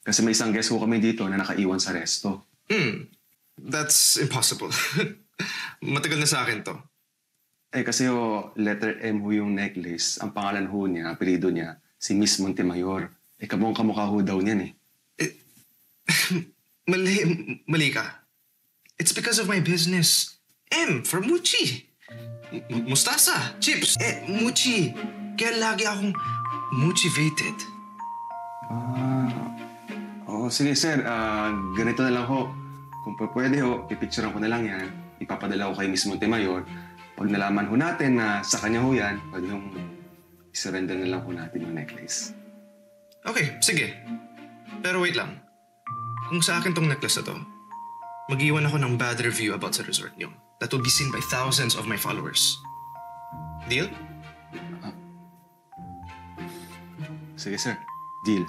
Kasi may isang guest ho kami dito na nakaiwan sa resto. That's impossible. Matagal na sa akin to. Kasi letter M ho yung necklace. Ang pangalan ho niya, apelido niya, si Miss Montemayor. Kamukha ho daw niyan Mali ka. It's because of my business. M for Muchi. Mustasa, chips, Muchi. Kaya lagi akong motivated. Sige sir, ganito na lang ho. Kung pwede ho, pipicturean ko na lang yan. Ipapadala ko kay Miss Montemayor. Pag nalaman ho natin na sa kanya ho yan, pwede yung isurrender na lang ho natin yung necklace. Okay, sige. Pero wait lang. Kung sa akin tong necklace na to, mag-iwan ako ng bad review about sa resort niyo. That will be seen by thousands of my followers. Deal? Sige sir, deal.